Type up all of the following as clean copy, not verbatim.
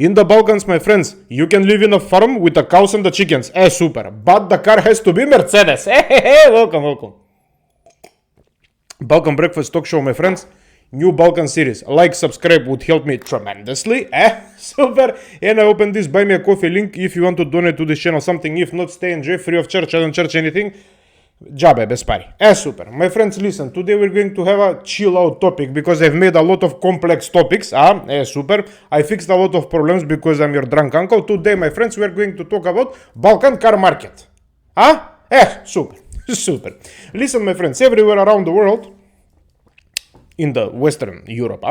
In the Balkans, my friends, you can live in a farm with the cows and the chickens. Super. But the car has to be Mercedes. Welcome, welcome. Balkan Breakfast Talk Show, my friends. New Balkan series. Like, subscribe would help me tremendously. Super. And I open this Buy Me a Coffee link if you want to donate to this channel something. If not, stay enjoy free of charge. I don't charge anything. Džabe, bez pari. Super. My friends, listen. Today we're going to have a chill out topic because I've made a lot of complex topics. Super. I fixed a lot of problems because I'm your drunk uncle. Today, my friends, we're going to talk about Balkan car market. Super. Super. Listen, my friends, everywhere around the world, in the Western Europe,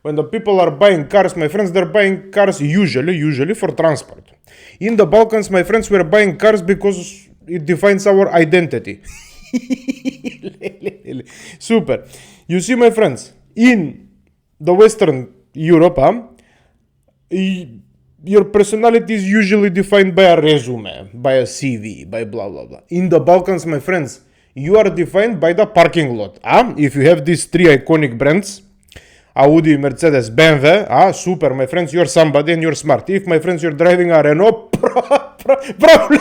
when the people are buying cars, my friends, they're buying cars usually for transport. In the Balkans, my friends, we're buying cars because it defines our identity. Super. You see, my friends, in the Western Europe, your personality is usually defined by a resume, by a CV, by blah, blah, blah. In the Balkans, my friends, you are defined by the parking lot. If you have these three iconic brands, Audi, Mercedes, BMW, super, my friends, you're somebody and you're smart. If, my friends, you're driving a Renault, problem.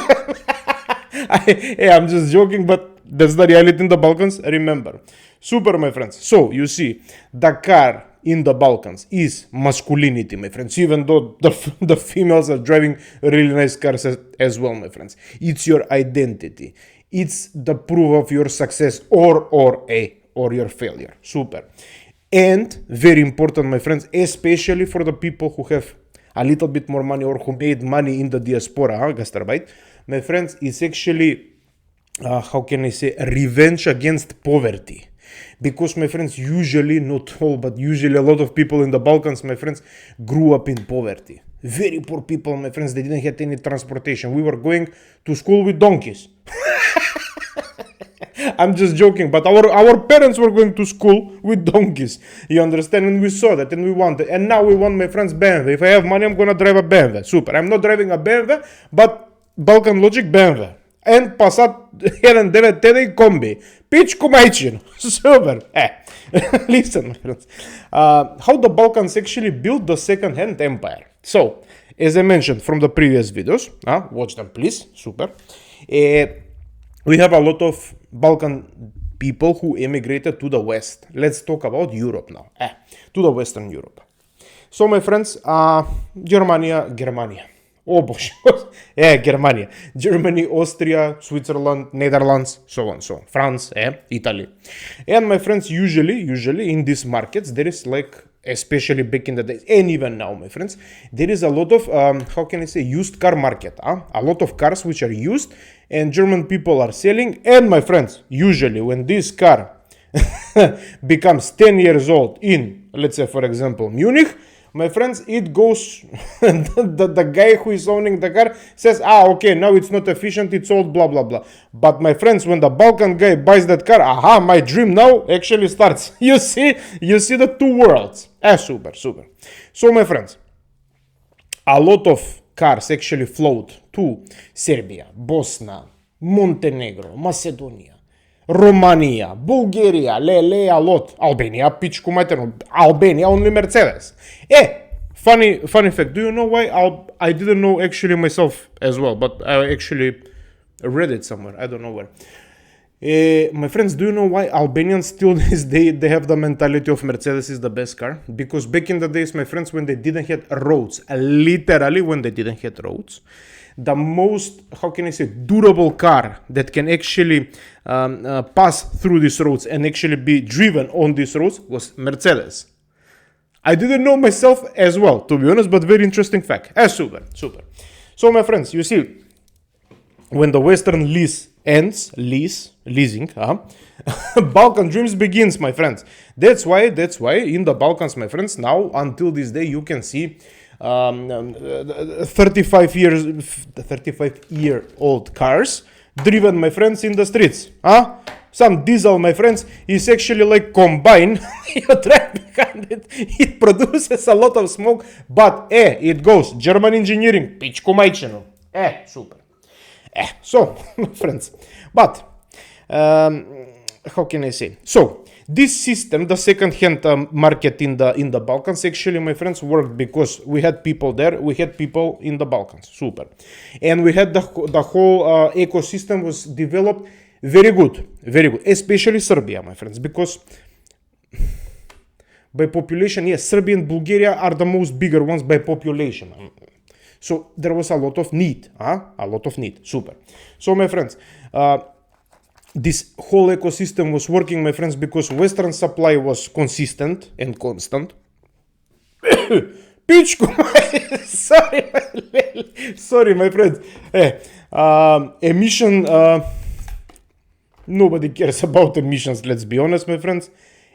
I'm just joking, but that's the reality in the Balkans. Remember. Super, my friends. So, you see, the car in the Balkans is masculinity, my friends, even though the females are driving really nice cars as well, my friends. It's your identity. It's the proof of your success or your failure. Super. And very important, my friends, especially for the people who have a little bit more money or who made money in the diaspora, Gastarbajter, my friends, it's actually, how can I say, revenge against poverty. Because, my friends, usually, not all, but usually a lot of people in the Balkans, my friends, grew up in poverty. Very poor people, my friends, they didn't have any transportation. We were going to school with donkeys. I'm just joking, but our parents were going to school with donkeys. You understand? And we saw that and we wanted. And now we want, my friends, BMW. If I have money, I'm going to drive a BMW. Super. I'm not driving a BMW, but Balkan Logic BMW. And Passat 1.9 TDI Kombi. Pičku majčinu. Super. Listen, my friends. How the Balkans actually built the second-hand empire. So, as I mentioned from the previous videos, watch them please. Super. We have a lot of Balkan people who emigrated to the West. Let's talk about Europe now. To the Western Europe. So, my friends, Germania. Oh, bože. Germania. Germany, Austria, Switzerland, Netherlands, so on, so on. France, Italy. And, my friends, usually in these markets, there is like, especially back in the days, and even now, my friends, there is a lot of, how can I say, used car market. A lot of cars which are used, and German people are selling. And, my friends, usually when this car becomes 10 years old in, let's say, for example, Munich, my friends, it goes, the guy who is owning the car says, okay, now it's not efficient, it's old, blah, blah, blah. But, my friends, when the Balkan guy buys that car, my dream now actually starts. You see the two worlds. Super. So, my friends, a lot of cars actually float to Serbia, Bosnia, Montenegro, Macedonia, Romania, Bulgaria, a lot. Albania, pičku maternu. Albania, only Mercedes. Funny fact. Do you know why? I didn't know actually myself as well, but I actually read it somewhere. I don't know where. My friends, do you know why Albanians still this day they have the mentality of Mercedes is the best car? Because back in the days, my friends, when they didn't have roads, literally when they didn't have roads, the most, how can I say, durable car that can actually pass through these roads and actually be driven on these roads was Mercedes. I didn't know myself as well, to be honest, but very interesting fact. Super. So, my friends, you see, when the Western lease ends, leasing, Balkan dreams begins, my friends. That's why in the Balkans, my friends, now until this day you can see 35-year-old cars driven, my friends, in the streets. Some diesel, my friends, is actually like combine. You drive behind it, it produces a lot of smoke, but it goes. German engineering, pičku majčinu. Super. So, my friends, but how can I say? So, This system, the second-hand market in the Balkans, actually, my friends, worked because we had people there, we had people in the Balkans, super, and we had the whole ecosystem was developed very good, especially Serbia, my friends, because by population, yes, Serbia and Bulgaria are the most bigger ones by population. So there was a lot of need, super. So my friends, this whole ecosystem was working, my friends, because Western supply was consistent and constant. Pichku, sorry, my friends. Emission, nobody cares about emissions, let's be honest, my friends.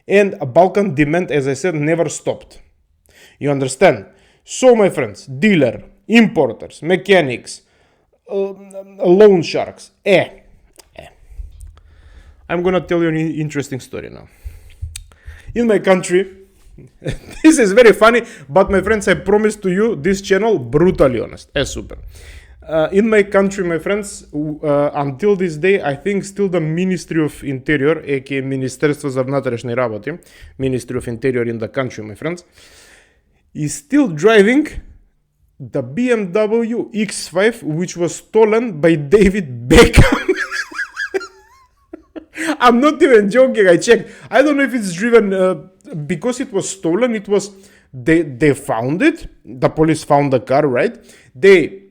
And Balkan demand, as I said, never stopped. You understand? So, my friends, dealer, importers, mechanics, loan sharks. I'm gonna tell you an interesting story now. In my country, this is very funny, but my friends, I promise to you, this channel, brutally honest. Super. In my country, my friends, until this day, I think still the Ministry of Interior, aka Ministerstvo za внутренние работы, Ministry of Interior in the country, my friends, is still driving the BMW X5, which was stolen by David Beckham. I'm not even joking, I checked. I don't know if it's driven, because it was stolen, it was, they found it, the police found the car, right? They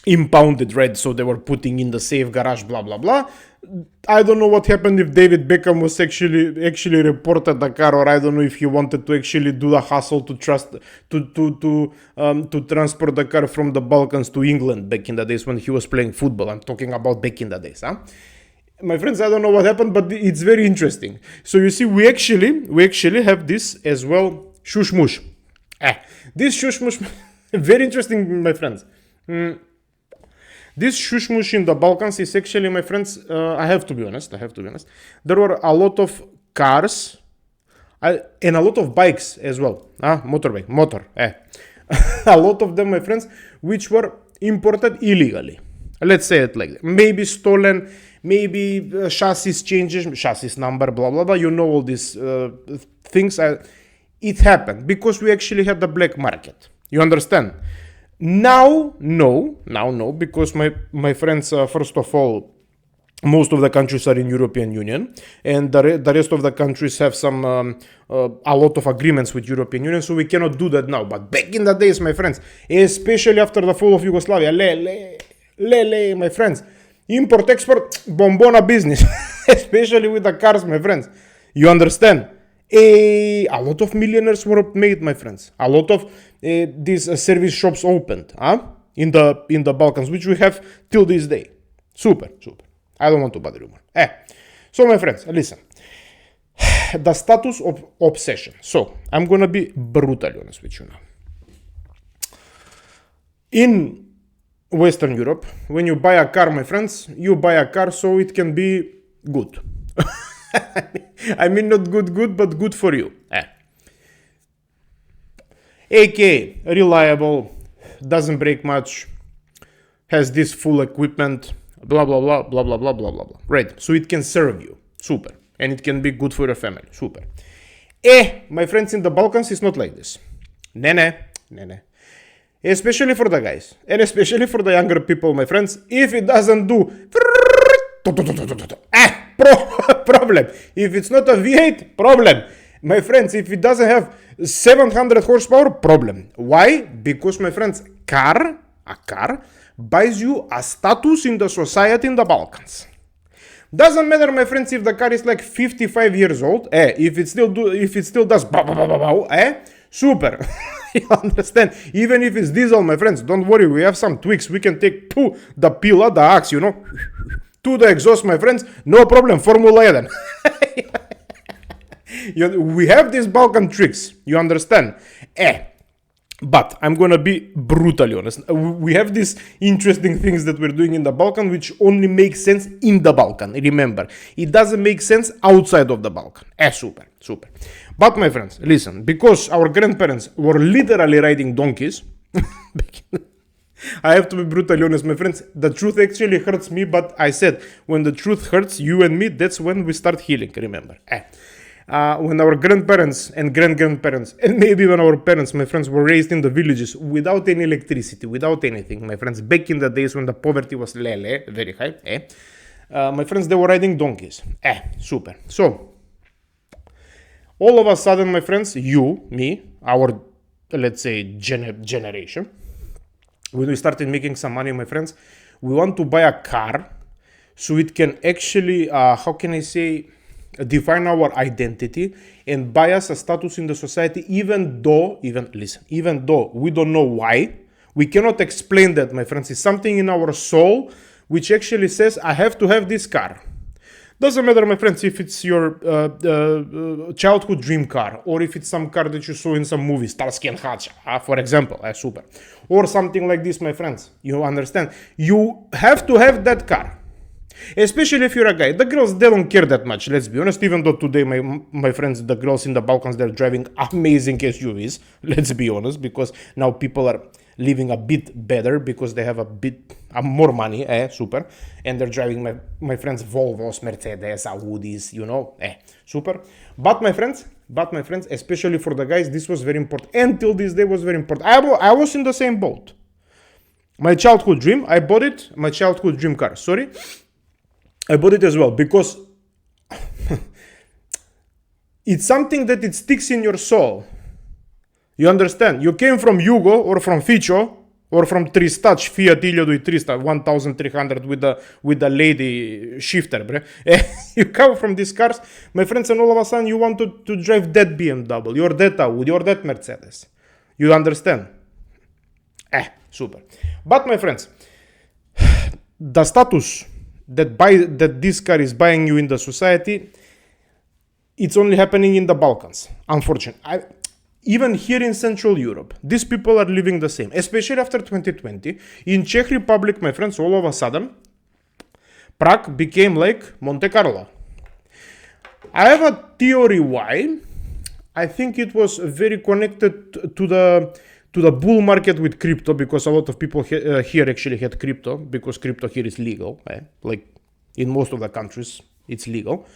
impounded, right? So they were putting in the safe garage, blah blah blah. I don't know what happened if David Beckham was actually reported the car, or I don't know if he wanted to actually do the hustle to transport the car from the Balkans to England back in the days when he was playing football. I'm talking about back in the days, My friends, I don't know what happened, but it's very interesting. So you see, we actually have this as well, shushmush. This shushmush, very interesting, my friends. This shushmush in the Balkans is actually, my friends, I have to be honest, there were a lot of cars and a lot of bikes as well, motor, a lot of them, my friends, which were imported illegally. Let's say it like that. Maybe stolen, maybe chassis changes, chassis number, blah, blah, blah. You know all these things. It happened because we actually had the black market. You understand? Now, no, because my friends, first of all, most of the countries are in European Union, and the rest of the countries have some a lot of agreements with European Union, so we cannot do that now. But back in the days, my friends, especially after the fall of Yugoslavia, my friends, import-export, bombona business, especially with the cars, my friends. You understand? A lot of millionaires were made, my friends. A lot of these service shops opened in the Balkans, which we have till this day. Super. I don't want to bother you more. So, my friends, listen. The status of obsession. So, I'm gonna be brutally honest with you now. In Western Europe, when you buy a car, my friends, you buy a car so it can be good. I mean, not good, but good for you. AK, reliable, doesn't break much, has this full equipment, blah, blah, blah, blah, blah, blah, blah, blah, blah. Right, so it can serve you. Super. And it can be good for your family. Super. My friends, in the Balkans, it's not like this. Nene. Especially for the guys. And especially for the younger people, my friends. If it doesn't do... problem. If it's not a V8, problem. My friends, if it doesn't have 700 horsepower, problem. Why? Because, my friends, a car buys you a status in the society in the Balkans. Doesn't matter, my friends, if the car is like 55 years old, if it still does super. You understand? Even if it's diesel, my friends, don't worry, we have some tweaks. We can take the pillar, the axe, to the exhaust, my friends, no problem, Formula 1. We have these Balkan tricks, you understand? But I'm gonna be brutally honest. We have these interesting things that we're doing in the Balkan, which only make sense in the Balkan. Remember, it doesn't make sense outside of the Balkan. Super. But my friends, listen, because our grandparents were literally riding donkeys, I have to be brutally honest, my friends, the truth actually hurts me, but I said, when the truth hurts you and me, that's when we start healing, remember. when our grandparents and grandparents and maybe even our parents, my friends, were raised in the villages without any electricity, without anything, my friends, back in the days when the poverty was very high, my friends, they were riding donkeys. Super. So, all of a sudden, my friends, you, me, our, let's say, generation, when we started making some money, my friends, we want to buy a car so it can actually, how can I say, define our identity and buy us a status in the society, even though we don't know why. We cannot explain that, my friends. It's something in our soul which actually says, I have to have this car. Doesn't matter, my friends, if it's your childhood dream car, or if it's some car that you saw in some movie, Starsky and Hutch, for example, super. Or something like this, my friends. You understand? You have to have that car. Especially if you're a guy. The girls, they don't care that much, let's be honest. Even though today, my friends, the girls in the Balkans, they're driving amazing SUVs. Let's be honest, because now people are living a bit better because they have a bit more money, super. And they're driving, my friends, Volvos, Mercedes, Audis, super. But my friends, especially for the guys, this was very important. Until this day was very important. I was in the same boat. My childhood dream, I bought it, my childhood dream car, I bought it as well because it's something that it sticks in your soul. You understand? You came from Yugo or from Fico or from Tristac, Fiat 1300 1300 with the lady shifter, bre. You come from these cars, my friends, and all of a sudden you want to drive that BMW or that Audi or that Mercedes. You understand? Super. But my friends, the status that this car is buying you in the society, it's only happening in the Balkans, unfortunately. Even here in Central Europe, these people are living the same, especially after 2020. In Czech Republic, my friends, all of a sudden, Prague became like Monte Carlo. I have a theory why. I think it was very connected to the bull market with crypto, because a lot of people here actually had crypto, because crypto here is legal, like in most of the countries it's legal,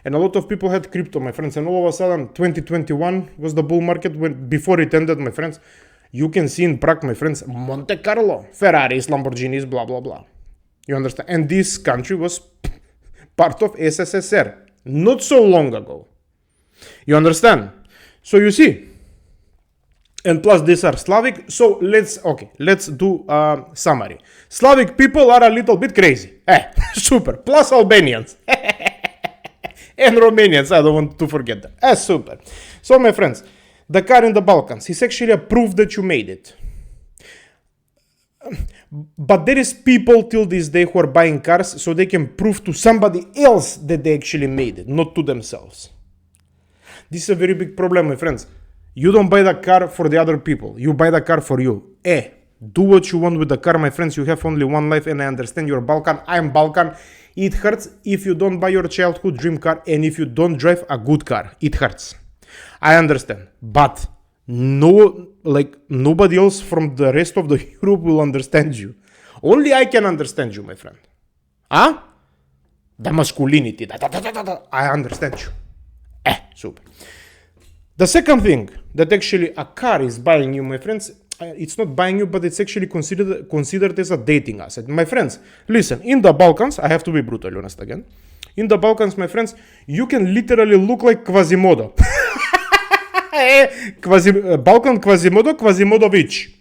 and a lot of people had crypto, my friends, and all of a sudden 2021 was the bull market. When before it ended, my friends, you can see in Prague, my friends, Monte Carlo, Ferraris, Lamborghinis, blah blah blah. You understand? And this country was part of SSSR not so long ago. You understand? So you see. And plus these are Slavic, so let's do a summary. Slavic people are a little bit crazy. Super. Plus Albanians. And Romanians, I don't want to forget that. Super. So my friends, the car in the Balkans is actually a proof that you made it. But there is people till this day who are buying cars so they can prove to somebody else that they actually made it, not to themselves. This is a very big problem, my friends. You don't buy the car for the other people. You buy the car for you. Do what you want with the car, my friends. You have only one life, and I understand you're Balkan. I'm Balkan. It hurts if you don't buy your childhood dream car and if you don't drive a good car. It hurts. I understand. But nobody else from the rest of the Europe will understand you. Only I can understand you, my friend. The masculinity. I understand you. Super. The second thing that actually a car is buying you, my friends, it's not buying you, but it's actually considered as a dating asset. My friends, listen, in the Balkans, I have to be brutally honest again. In the Balkans, my friends, you can literally look like Quasimodo. Balkan Quasimodo, Quasimodovic.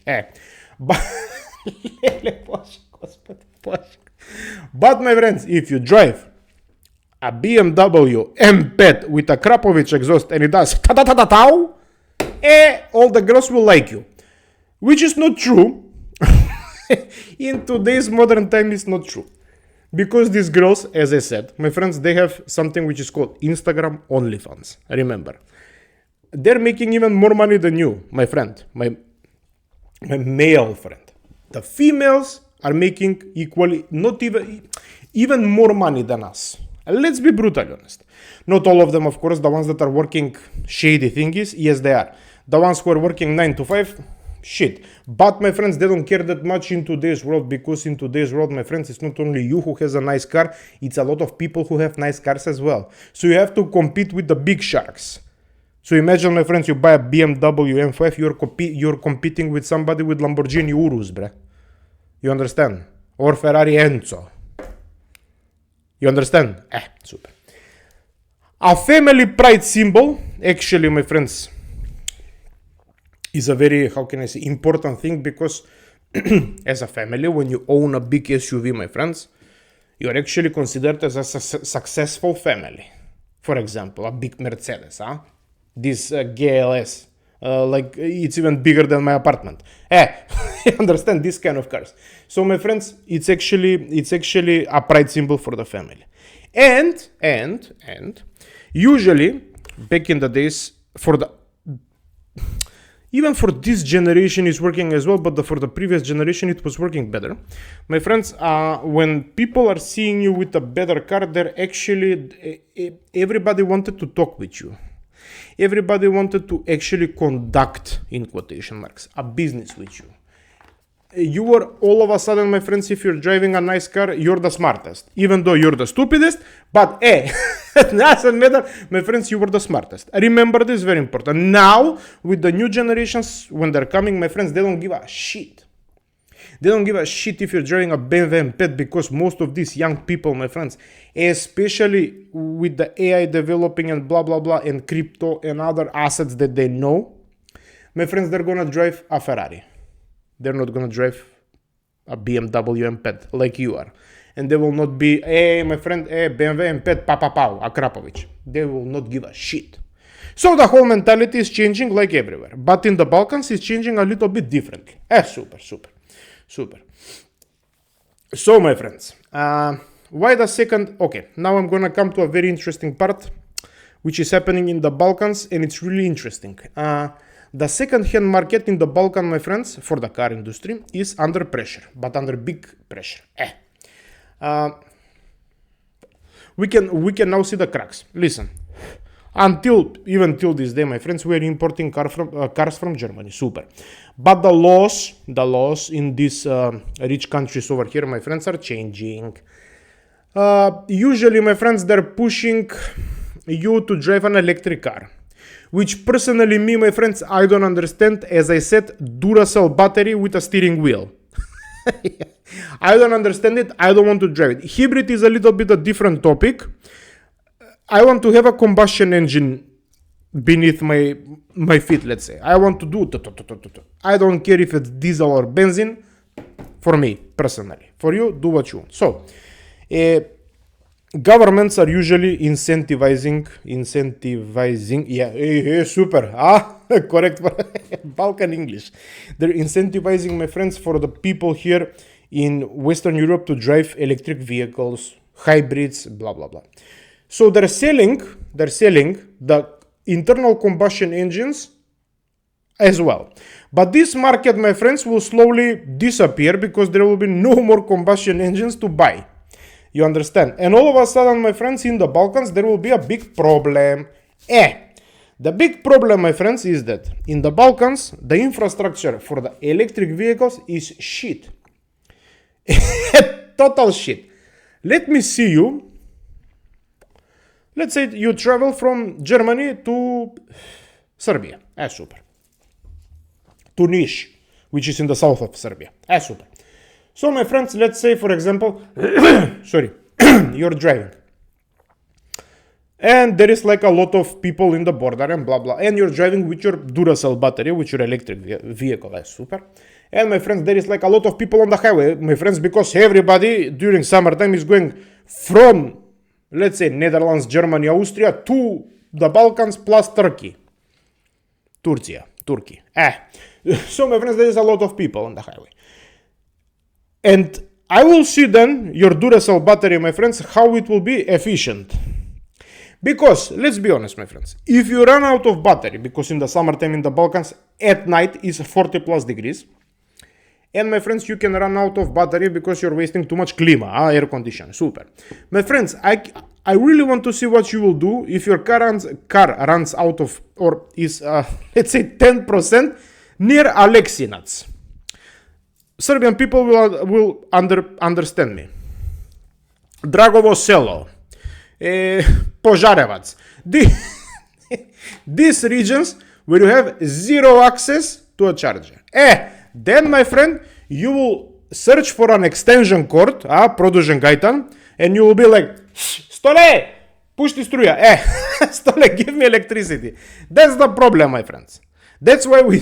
But my friends, if you drive a BMW M-Pet with a Krapovic exhaust and it does ta-ta-ta-ta-tow, all the girls will like you. Which is not true. In today's modern time, it's not true. Because these girls, as I said, my friends, they have something which is called Instagram OnlyFans. Remember. They're making even more money than you, my friend. My male friend. The females are making equally, not even more money than us. Let's be brutally honest. Not all of them, of course. The ones that are working shady thingies, yes, they are. The ones who are working 9 to 5, shit. But my friends, they don't care that much in today's world, because in today's world, my friends, it's not only you who has a nice car, it's a lot of people who have nice cars as well. So you have to compete with the big sharks. So imagine, my friends, you buy a BMW M5, you're competing with somebody with Lamborghini Urus, bruh. You understand? Or Ferrari Enzo. You understand? Super. A family pride symbol, actually, my friends, is a very, how can I say, important thing, because as a family, when you own a big SUV, my friends, you are actually considered as a successful family. For example, a big Mercedes, this GLS, like it's even bigger than my apartment. You understand, this kind of cars. So my friends, it's actually a pride symbol for the family. And usually back in the days, even for this generation is working as well, but for the previous generation it was working better. My friends, when people are seeing you with a better car, they're actually, everybody wanted to talk with you. Everybody wanted to actually conduct, in quotation marks, a business with you. You were all of a sudden, my friends, if you're driving a nice car, you're the smartest. Even though you're the stupidest, but it doesn't matter. My friends, you were the smartest. Remember this, very important. Now, with the new generations, when they're coming, my friends, they don't give a shit. They don't give a shit if you're driving a BMW M5, because most of these young people, my friends, especially with the AI developing and blah, blah, blah, and crypto and other assets that they know, my friends, they're going to drive a Ferrari. They're not going to drive a BMW M5 like you are. And they will not be, hey, my friend, hey, BMW M5, pau, a Krapovic. They will not give a shit. So the whole mentality is changing like everywhere. But in the Balkans, it's changing a little bit differently. Super. So, my friends, why the second? Okay, now I'm gonna come to a very interesting part, which is happening in the Balkans, and it's really interesting. The second-hand market in the Balkan, my friends, for the car industry, is under pressure, but under big pressure. We can now see the cracks. Listen. Even till this day, my friends, we are importing cars from Germany. Super. But the laws in these rich countries over here, my friends, are changing. Usually, my friends, they're pushing you to drive an electric car, which personally, me, my friends, I don't understand. As I said, Duracell battery with a steering wheel. I don't understand it. I don't want to drive it. Hybrid is a little bit a different topic. I want to have a combustion engine beneath my feet, let's say. I want to do. I don't care if it's diesel or benzene. For me, personally. For you, do what you want. So, governments are usually incentivizing. Yeah, super. Correct. Balkan English. They're incentivizing, my friends, for the people here in Western Europe to drive electric vehicles, hybrids, blah, blah, blah. So they're selling the internal combustion engines as well. But this market, my friends, will slowly disappear because there will be no more combustion engines to buy. You understand? And all of a sudden, my friends, in the Balkans, there will be a big problem. The big problem, my friends, is that in the Balkans, the infrastructure for the electric vehicles is shit. Total shit. Let me see you. Let's say you travel from Germany to Serbia. Super. To Niš, which is in the south of Serbia. Super. So, my friends, let's say, for example, you're driving. And there is like a lot of people in the border and blah, blah. And you're driving with your Duracell battery, with your electric vehicle. Super. And, my friends, there is like a lot of people on the highway, my friends, because everybody during summertime is going from, let's say, Netherlands, Germany, Austria to the Balkans plus Turkey. Turkey. So, my friends, there is a lot of people on the highway. And I will see then your Duracell battery, my friends, how it will be efficient. Because, let's be honest, my friends, if you run out of battery, because in the summertime in the Balkans, at night is 40 plus degrees, and my friends, you can run out of battery because you're wasting too much klima, air condition. Super. My friends, I really want to see what you will do if your car runs out of, or is, let's say 10% Near Aleksinac. Serbian people will understand me. Dragovo Selo, Požarevac. These regions where you have zero access to a charger. Then, my friend, you will search for an extension cord, produžen gajtan, and you will be like, Stole, pušti struja. Stole, give me electricity. That's the problem, my friends. That's why we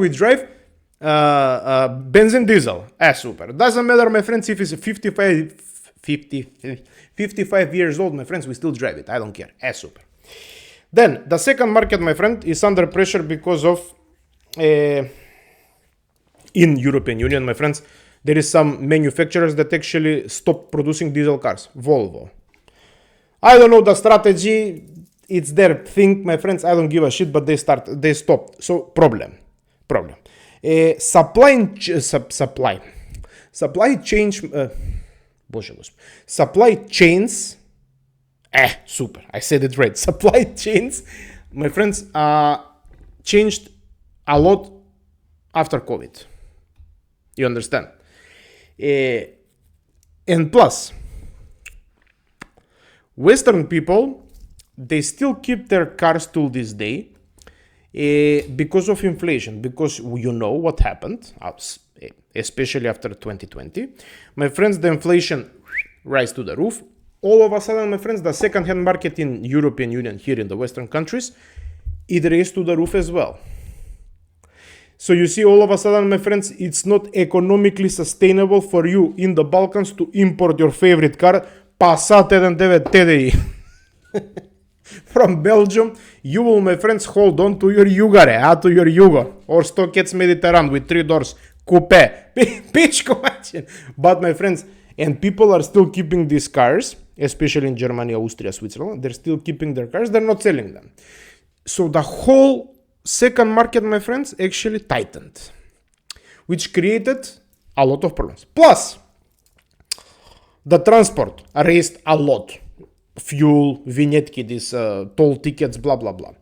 drive benzene diesel. Super. Doesn't matter, my friends, if it's 55 years old, my friends, we still drive it. I don't care. Super. Then, the second market, my friend, is under pressure because of, in European Union, my friends, there is some manufacturers that actually stop producing diesel cars. Volvo. I don't know the strategy. It's their thing, my friends. I don't give a shit, but they stopped. So, problem. Supply chains. Super. I said it right. Supply chains, my friends, changed a lot after COVID. You understand? And plus, Western people, they still keep their cars till this day because of inflation, because you know what happened, especially after 2020. My friends, the inflation rise to the roof. All of a sudden, my friends, the second-hand market in European Union, here in the Western countries, it raised to the roof as well. So you see, all of a sudden, my friends, it's not economically sustainable for you in the Balkans to import your favorite car, Passat 1.9 TDI. From Belgium, you will, my friends, hold on to your Jugare, to your Jugo, or Stockets Mediterranean with 3 doors, coupe. But, my friends, and people are still keeping these cars, especially in Germany, Austria, Switzerland. They're still keeping their cars. They're not selling them. So the whole second market, my friends, actually tightened, which created a lot of problems. Plus, the transport raised a lot. Fuel, vinetki, these toll tickets, blah, blah, blah.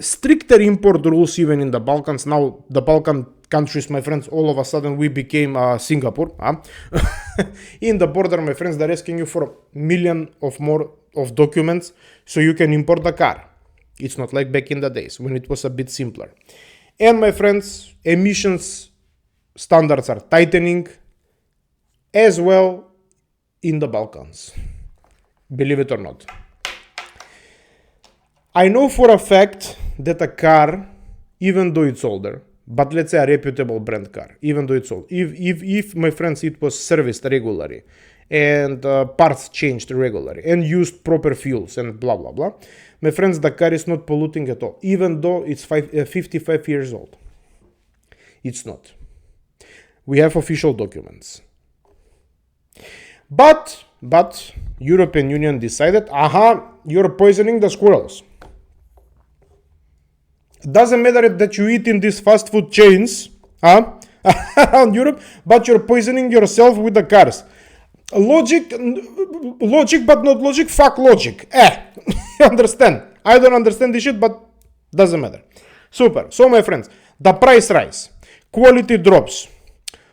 Stricter import rules even in the Balkans. Now, the Balkan countries, my friends, all of a sudden we became Singapore. In the border, my friends, they're asking you for million of more of documents so you can import the car. It's not like back in the days when it was a bit simpler. And my friends, emissions standards are tightening as well in the Balkans. Believe it or not. I know for a fact that a car, even though it's older, but let's say a reputable brand car, even though it's old, if my friends, it was serviced regularly and parts changed regularly and used proper fuels and blah, blah, blah, my friends, the car is not polluting at all, even though it's 55 years old. It's not. We have official documents. But European Union decided, you're poisoning the squirrels. Doesn't matter that you eat in these fast food chains around Europe, but you're poisoning yourself with the cars. Logic, but not logic. Fuck logic. You understand? I don't understand this shit, but doesn't matter. Super. So, my friends, the price rise, quality drops,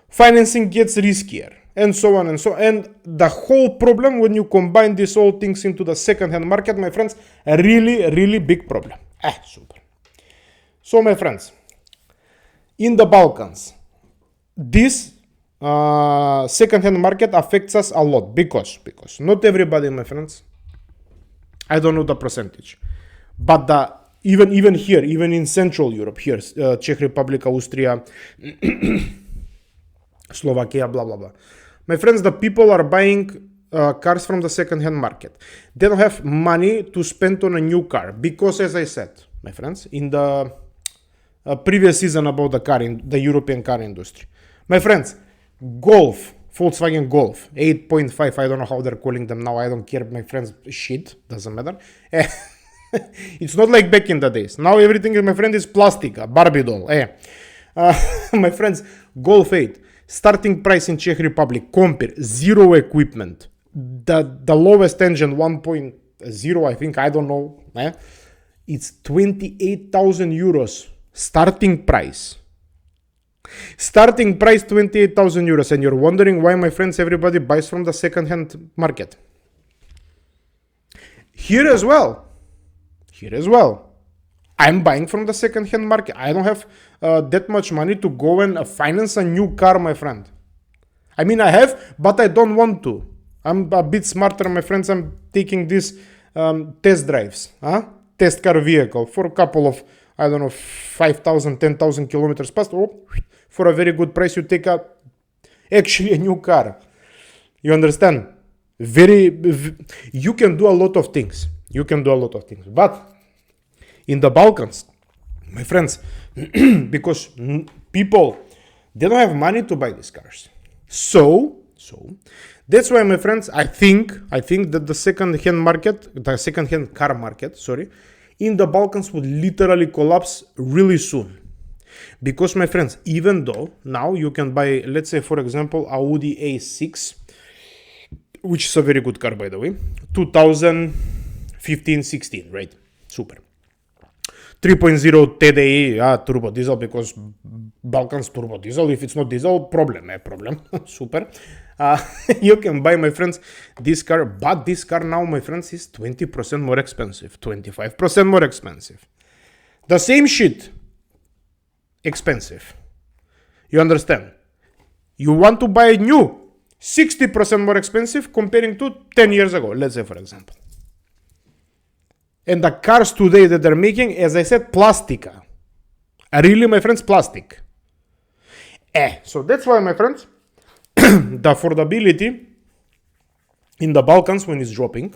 financing gets riskier, and so on and so on. And the whole problem, when you combine these all things into the second-hand market, my friends, a really, really big problem. Super. So, my friends, in the Balkans, this second-hand market affects us a lot because not everybody, my friends, I don't know the percentage, but even here, even in Central Europe, here, Czech Republic, Austria, Slovakia, blah, blah, blah. My friends, the people are buying cars from the second-hand market. They don't have money to spend on a new car because, as I said, my friends, in the previous season about the European car industry. My friends, Volkswagen Golf, 8.5, I don't know how they're calling them now, I don't care, my friends, shit, doesn't matter. It's not like back in the days. Now everything, my friend, is plastic, a Barbie doll. My friends, Golf 8, starting price in Czech Republic, compare, zero equipment. The lowest engine, 1.0, I think, I don't know. It's 28,000 euros Starting price 28,000 euros, and you're wondering why, my friends, everybody buys from the second-hand market. Here as well, I'm buying from the second-hand market. I don't have that much money to go and finance a new car, my friend. I mean, I have, but I don't want to. I'm a bit smarter, my friends. I'm taking these test drives, test car vehicle for a couple of, 5,000, 10,000 kilometers past. For a very good price, you take actually a new car. You understand? You can do a lot of things. But in the Balkans, my friends, because people, they don't have money to buy these cars. So that's why, my friends, I think that the second-hand car market, in the Balkans would literally collapse really soon. Because, my friends, even though now you can buy, let's say, for example, Audi A6, which is a very good car, by the way, 2015-16, right? Super. 3.0 TDI, turbo diesel, because Balkans turbo diesel. If it's not diesel, problem. Super. You can buy, my friends, this car, but this car now, my friends, is 20% more expensive, 25% more expensive. The same shit, expensive. You understand? You want to buy new, 60% more expensive comparing to 10 years ago, let's say, for example. And the cars today that they're making, as I said, plastica. Really, my friends, plastic. So that's why, my friends, the affordability in the Balkans, when it's dropping,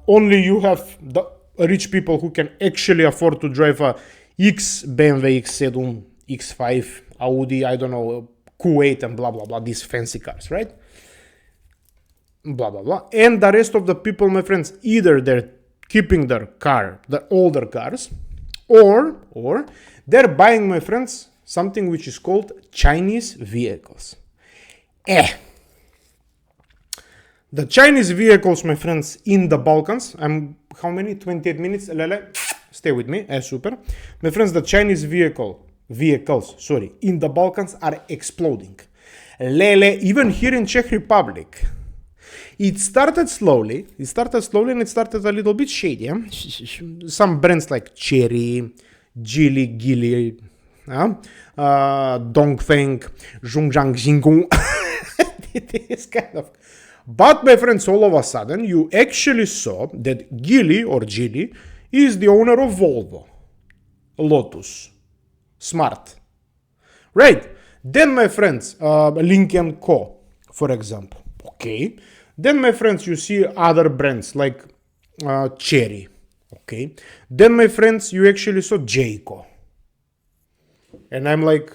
only you have the rich people who can actually afford to drive a BMW X7, X5, Audi, Q8 and blah, blah, blah, these fancy cars, right? Blah, blah, blah. And the rest of the people, my friends, either they're keeping their car, the older cars, or they're buying, my friends, something which is called Chinese vehicles. The Chinese vehicles, my friends, in the Balkans, how many? 28 minutes? Stay with me. Super. My friends, the Chinese vehicles, in the Balkans are exploding. Even here in Czech Republic. It started slowly, and it started a little bit shady. Some brands like Cherry, Geely, Gili, Dongfeng, Zhongzhang, Xingung. This kind of. But, my friends, all of a sudden, you actually saw that Geely is the owner of Volvo, Lotus, Smart. Right? Then, my friends, Lynk & Co, for example. Okay. Then, my friends, you see other brands like Cherry. Okay. Then, my friends, you actually saw Jayco. And I'm like,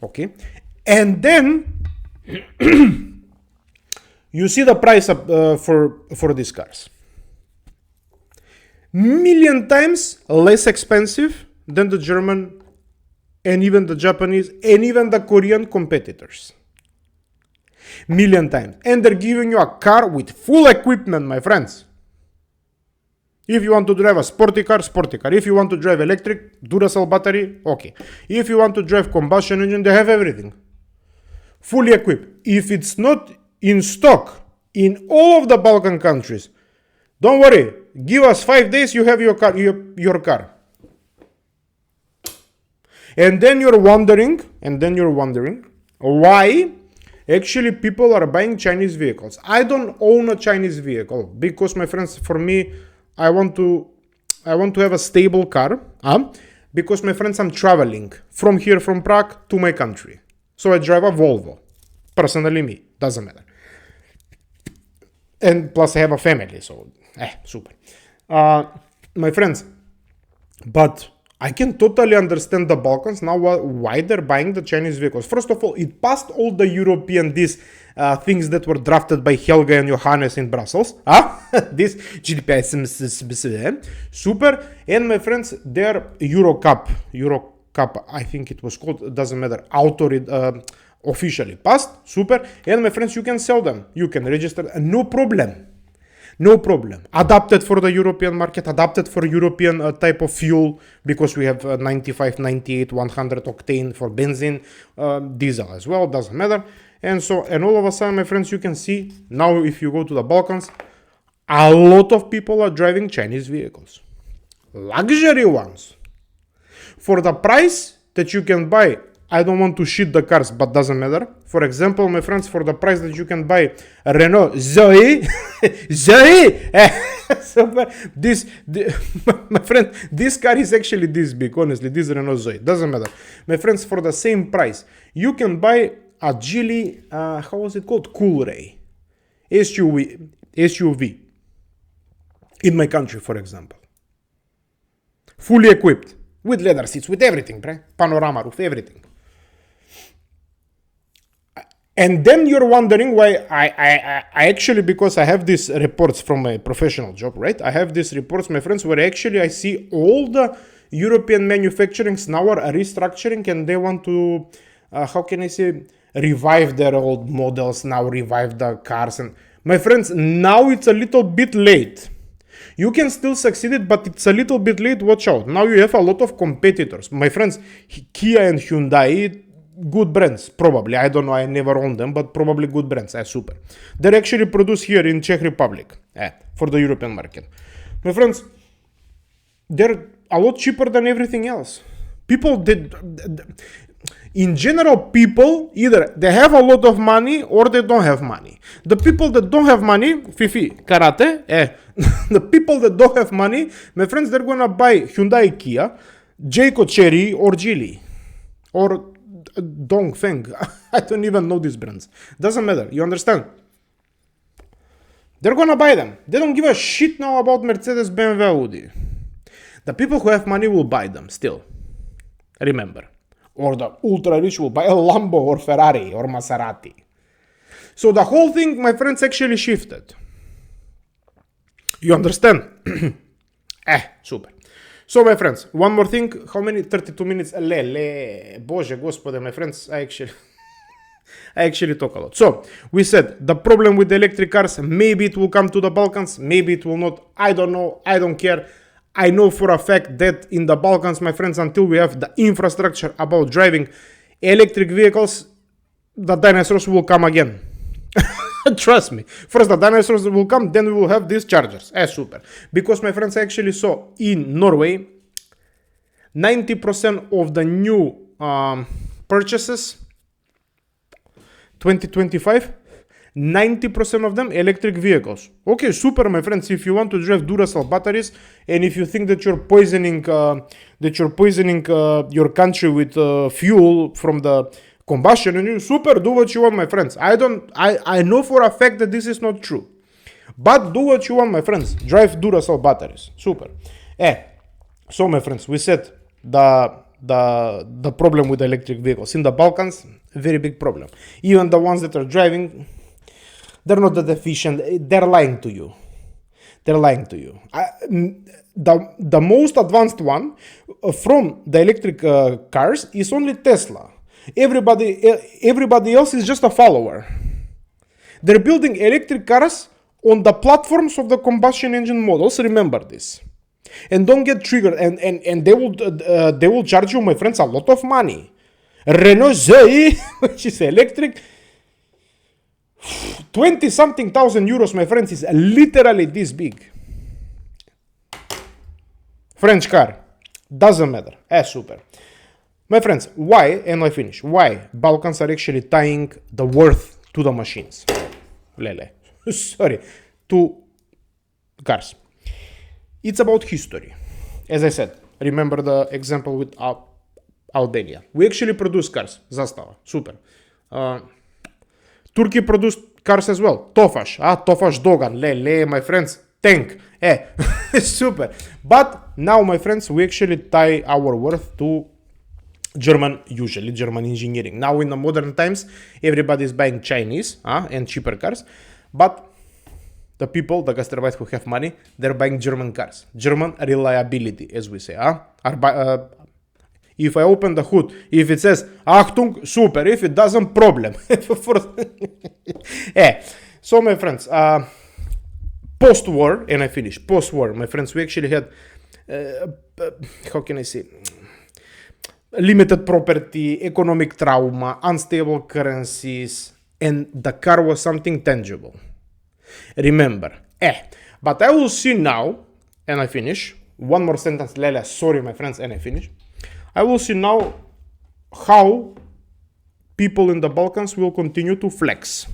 okay. And then you see the price for these cars. Million times less expensive than the German and even the Japanese and even the Korean competitors. Million times. And they're giving you a car with full equipment, my friends. If you want to drive a sporty car. If you want to drive electric, Duracell battery, okay. If you want to drive combustion engine, they have everything. Fully equipped. If it's not in stock in all of the Balkan countries, don't worry. Give us 5 days, you have your car. And then you're wondering why actually people are buying Chinese vehicles. I don't own a Chinese vehicle because, my friends, for me, I want to have a stable car. Because, my friends, I'm traveling from Prague to my country. So I drive a Volvo. Personally, me. Doesn't matter. And plus I have a family, so super. My friends, but I can totally understand the Balkans now why they're buying the Chinese vehicles. First of all, it passed all the European things that were drafted by Helga and Johannes in Brussels. This GDP super. And, my friends, their Eurocup, I think it was called, doesn't matter, officially passed, super. And, my friends, you can sell them, you can register, no problem. No problem. Adapted for the European market, adapted for European type of fuel, because we have 95, 98, 100 octane for benzene, diesel as well, doesn't matter. And all of a sudden, my friends, you can see now if you go to the Balkans, a lot of people are driving Chinese vehicles. Luxury ones. For the price that you can buy, I don't want to shit the cars, but doesn't matter. For example, my friends, for the price that you can buy a Renault Zoe, my friend, this car is actually this big, honestly, this Renault Zoe, doesn't matter. My friends, for the same price, you can buy a Geely, how was it called? Coolray SUV in my country, for example. Fully equipped, with leather seats, with everything, right? Panorama roof, everything. And then you're wondering why I actually, because I have these reports from my professional job, right? I have these reports, my friends, where actually I see all the European manufacturings now are restructuring, and they want to, how can I say, revive their old models now, revive the cars. And my friends, now it's a little bit late. You can still succeed it, but it's a little bit late. Watch out. Now you have a lot of competitors. My friends, Kia and Hyundai, good brands, probably. I don't know, I never owned them, but probably good brands. Super. They're actually produced here in Czech Republic for the European market. My friends, they're a lot cheaper than everything else. People in general, people either they have a lot of money or they don't have money. The people that don't have money, Fifi, karate, the people that don't have money, my friends, they're gonna buy Hyundai, Kia, Jayco Cherry, or Geely, or Dongfeng. I don't even know these brands. Doesn't matter. You understand? They're gonna buy them. They don't give a shit now about Mercedes, BMW, Audi. The people who have money will buy them still. Remember. Or the ultra rich will buy a Lambo or Ferrari or Maserati. So the whole thing, my friends, actually shifted. You understand? Super. So, my friends, one more thing. How many? 32 minutes. Bože, gospode, my friends, I actually talk a lot. So, we said the problem with the electric cars, maybe it will come to the Balkans, maybe it will not. I don't know. I don't care. I know for a fact that in the Balkans, my friends, until we have the infrastructure about driving electric vehicles, the dinosaurs will come again. Trust me. First the dinosaurs will come, then we will have these chargers. Super. Because, my friends, I actually saw in Norway, 90% of the new purchases, 2025, 90% of them electric vehicles. Okay, super, my friends. If you want to drive Duracell batteries, and if you think that you're poisoning your country with fuel from the combustion, and you super, do what you want, my friends. I know for a fact that this is not true, but do what you want, my friends. Drive Duracell batteries. Super. So, my friends, we said the problem with electric vehicles in the Balkans, very big problem. Even the ones that are driving, they're not that efficient. They're lying to you. The most advanced one from the electric cars is only Tesla. Everybody else is just a follower. They're building electric cars on the platforms of the combustion engine models. Remember this, and don't get triggered. And they will charge you, my friends, a lot of money. Renault Zoe, which is electric, 20-something thousand euros, my friends, is literally this big. French car, doesn't matter. Super. My friends, why, and I finish, why Balkans are actually tying the worth to the machines? Sorry, to cars. It's about history. As I said, remember the example with Albania. We actually produce cars. Zastava, super. Turkey produced cars as well. Tofaş, Tofaş Dogan, my friends, tank, super. But now, my friends, we actually tie our worth to usually German engineering. Now, in the modern times, everybody is buying Chinese and cheaper cars, but the people, the Gastarbajters who have money, they're buying German cars. German reliability, as we say. If I open the hood, if it says Achtung, super. If it doesn't, problem. So, my friends, post-war, and I finish, post-war, my friends, we actually had, how can I say, limited property, economic trauma, unstable currencies, and the car was something tangible. Remember, but I will see now, and I finish, one more sentence, Lele, sorry my friends, and I finish. I will see now how people in the Balkans will continue to flex.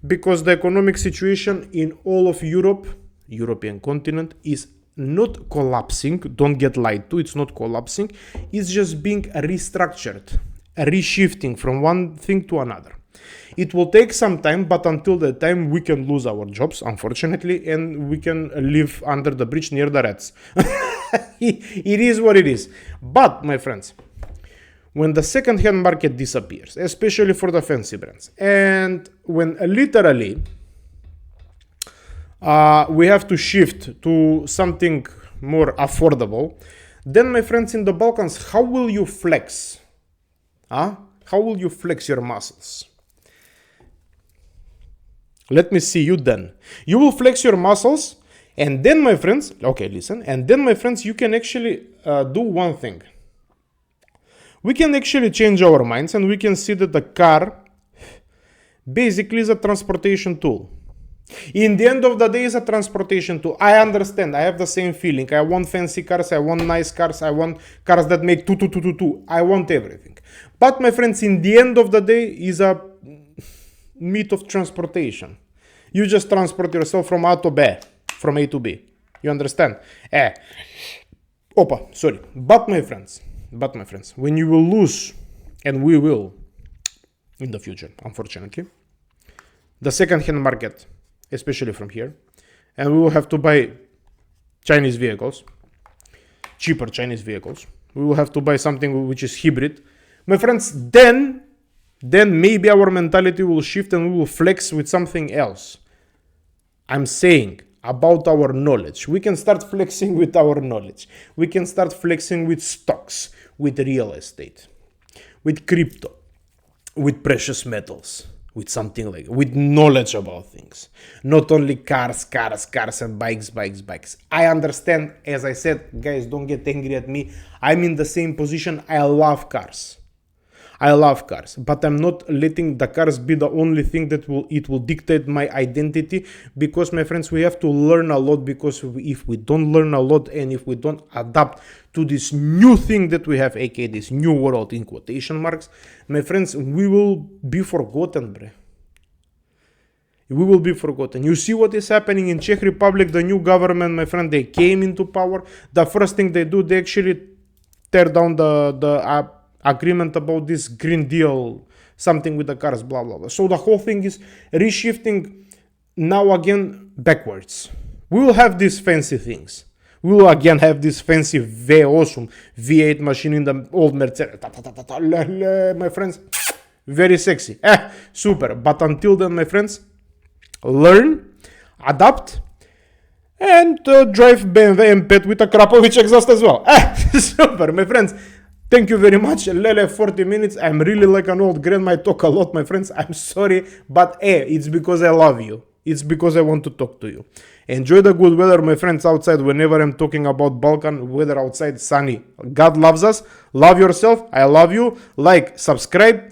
Because the economic situation in all of Europe, European continent, is not collapsing. Don't get lied to, it's not collapsing. It's just being restructured, reshifting from one thing to another. It will take some time, but until that time we can lose our jobs, unfortunately, and we can live under the bridge near the rats. It is what it is. But, my friends, when the second-hand market disappears, especially for the fancy brands, and when literally we have to shift to something more affordable, then, my friends, in the Balkans, how will you flex? How will you flex your muscles? Let me see you then. You will flex your muscles, and then, my friends, okay, listen, and then, my friends, you can actually do one thing. We can actually change our minds, and we can see that the car basically is a transportation tool. In the end of the day, it's a transportation tool. I understand. I have the same feeling. I want fancy cars. I want nice cars. I want cars that make two. I want everything. But, my friends, in the end of the day, is a meat of transportation. You just transport yourself from A to B, from A to B. You understand? Sorry. But my friends, when you will lose, and we will in the future, unfortunately, the second-hand market, especially from here, and we will have to buy Chinese vehicles, cheaper Chinese vehicles. We will have to buy something which is hybrid. My friends, then maybe our mentality will shift and we will flex with something else. I'm saying about our knowledge. We can start flexing with our knowledge. We can start flexing with stocks, with real estate, with crypto, with precious metals, with something like, with knowledge about things. Not only cars and bikes. I understand, as I said, guys, don't get angry at me. I'm in the same position. I love cars, but I'm not letting the cars be the only thing that will dictate my identity, because, my friends, we have to learn a lot, because if we don't learn a lot and if we don't adapt to this new thing that we have, aka this new world in quotation marks, my friends, we will be forgotten, bre. We will be forgotten. You see what is happening in Czech Republic, the new government, my friend, they came into power. The first thing they do, they actually tear down the agreement about this Green Deal, something with the cars, blah, blah, blah. So the whole thing is reshifting now again backwards. We will have these fancy things. We will again have this fancy V8 machine in the old Mercedes. My friends, very sexy. Super. But until then, my friends, learn, adapt, and drive BMW M5 with a Krapovic exhaust as well. Super, my friends. Thank you very much. Lele, 40 minutes. I'm really like an old grandma. I talk a lot, my friends. I'm sorry, but it's because I love you. It's because I want to talk to you. Enjoy the good weather, my friends, outside. Whenever I'm talking about Balkan, weather outside, sunny. God loves us. Love yourself. I love you. Like, subscribe.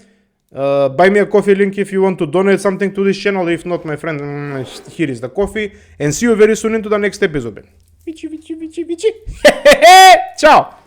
Buy me a coffee link if you want to donate something to this channel. If not, my friend, here is the coffee. And see you very soon into the next episode. Ciao.